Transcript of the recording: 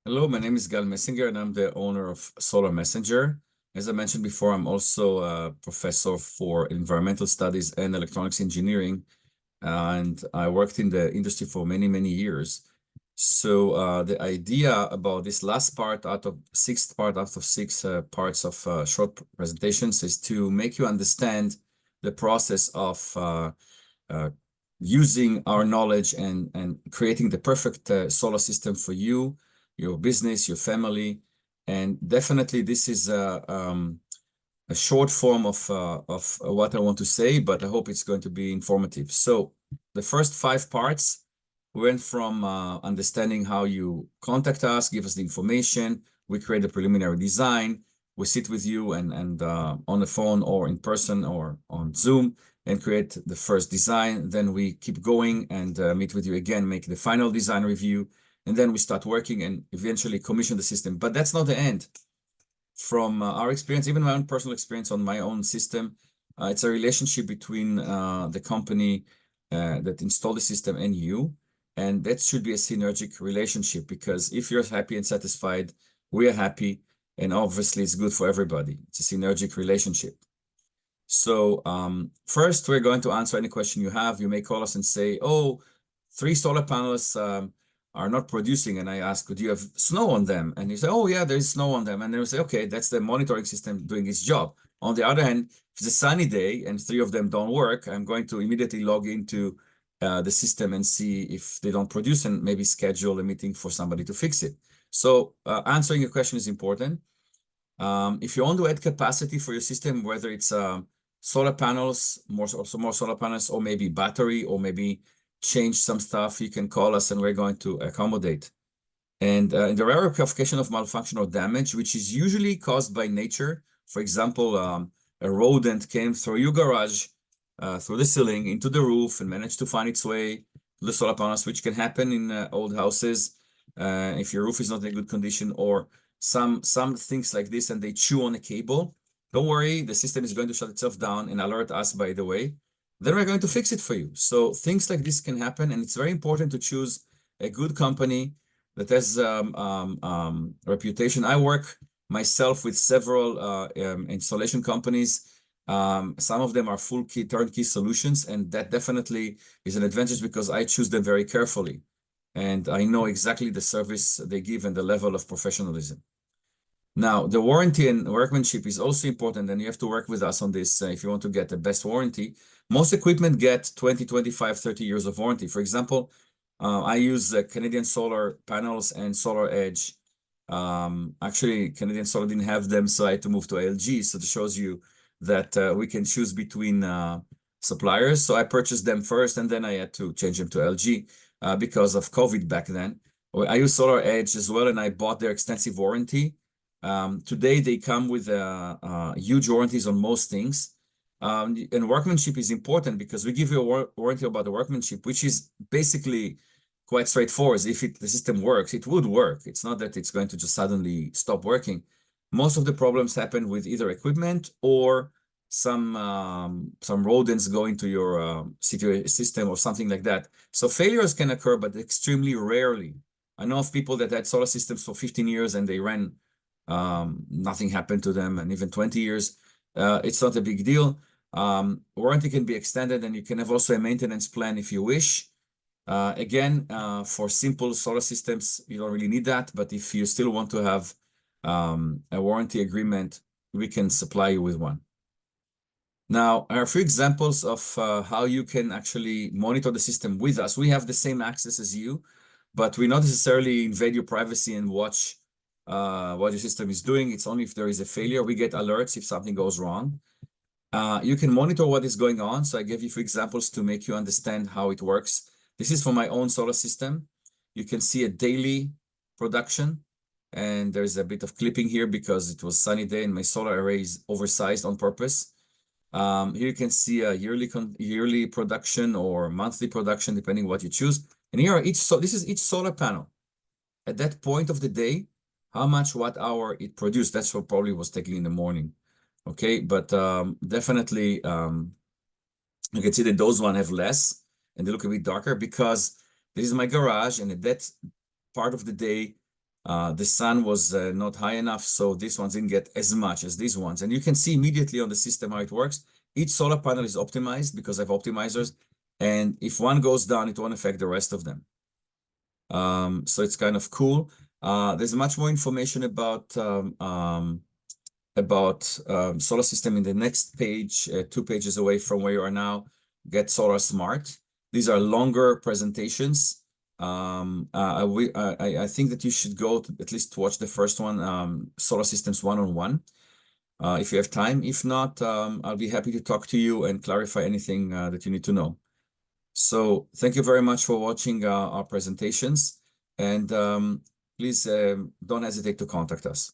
Hello, my name is Gal Messinger, and I'm the owner of Solar Messenger. As I mentioned before, I'm also a professor for environmental studies and electronics engineering, and I worked in the industry for many, many years. So the idea about this last part out of sixth part out of six parts of short presentations is to make you understand the process of uh, using our knowledge and creating the perfect solar system for you, your business, your family. And definitely this is a short form of what I want to say, but I hope it's going to be informative. So the first 5 parts went from understanding how you contact us, give us the information, we create a preliminary design, we sit with you and on the phone or in person or on Zoom and create the first design. Then we keep going and meet with you again, make the final design review, and then we start working and eventually commission the system. But that's not the end. From our experience, even my own personal experience on my own system, it's a relationship between the company that installed the system and you. And that should be a synergic relationship, because if you're happy and satisfied, we are happy. And obviously, it's good for everybody. It's a synergic relationship. So first, we're going to answer any question you have. You may call us and say, oh, 3 solar panels are not producing. And I ask, do you have snow on them? And you say, oh, yeah, there's snow on them. And they will say, okay, that's the monitoring system doing its job. On the other hand, if it's a sunny day and 3 of them don't work, I'm going to immediately log into the system and see if they don't produce and maybe schedule a meeting for somebody to fix it. So answering your question is important. If you want to add capacity for your system, whether it's solar panels, more solar panels, or maybe battery, or maybe change some stuff, you can call us and we're going to accommodate. And in the rare occasion of malfunction or damage, which is usually caused by nature, for example, a rodent came through your garage, through the ceiling, into the roof, and managed to find its way to the solar panels, which can happen in old houses if your roof is not in good condition, or some things like this, and they chew on a cable. Don't worry, the system is going to shut itself down and alert us, by the way. Then we're going to fix it for you. So things like this can happen, and it's very important to choose a good company that has reputation. I work myself with several installation companies. Some of them are full key turnkey solutions, and that definitely is an advantage because I choose them very carefully. And I know exactly the service they give and the level of professionalism. Now, the warranty and workmanship is also important, and you have to work with us on this if you want to get the best warranty. Most equipment get 20, 25, 30 years of warranty. For example, I use Canadian Solar panels and Solar Edge. Actually, Canadian Solar didn't have them, so I had to move to LG. So it shows you that we can choose between suppliers. So I purchased them first, and then I had to change them to LG because of COVID back then. I use Solar Edge as well, and I bought their extensive warranty. Today, they come with huge warranties on most things. And workmanship is important because we give you a warranty about the workmanship, which is basically quite straightforward. If the system works, it would work. It's not that it's going to just suddenly stop working. Most of the problems happen with either equipment or some rodents go into your system or something like that. So failures can occur, but extremely rarely. I know of people that had solar systems for 15 years and they ran, nothing happened to them, and even 20 years. It's not a big deal. Warranty can be extended, and you can have also a maintenance plan if you wish. Again, for simple solar systems, you don't really need that, but if you still want to have a warranty agreement, we can supply you with one. Now, there are a few examples of how you can actually monitor the system with us. We have the same access as you, but we not necessarily invade your privacy and watch what your system is doing. It's only if there is a failure. We get alerts if something goes wrong. You can monitor what is going on. So I gave you a few examples to make you understand how it works. This is for my own solar system. You can see a daily production, and there's a bit of clipping here because it was sunny day and my solar array is oversized on purpose. Here you can see a yearly production or monthly production, depending what you choose. And here are this is each solar panel. At that point of the day, how much watt hour it produced. That's what probably was taken in the morning. Okay, but definitely you can see that those one have less and they look a bit darker because this is my garage, and at that part of the day, The sun was not high enough, so these ones didn't get as much as these ones. And you can see immediately on the system how it works. Each solar panel is optimized because I have optimizers. And if one goes down, it won't affect the rest of them. So it's kind of cool. There's much more information about solar system in the next page, 2 pages away from where you are now. Get Solar Smart. These are longer presentations. I think that you should go to at least watch the first one, Solar Systems 1-on-1, if you have time. If not, I'll be happy to talk to you and clarify anything that you need to know. So thank you very much for watching our presentations, and please don't hesitate to contact us.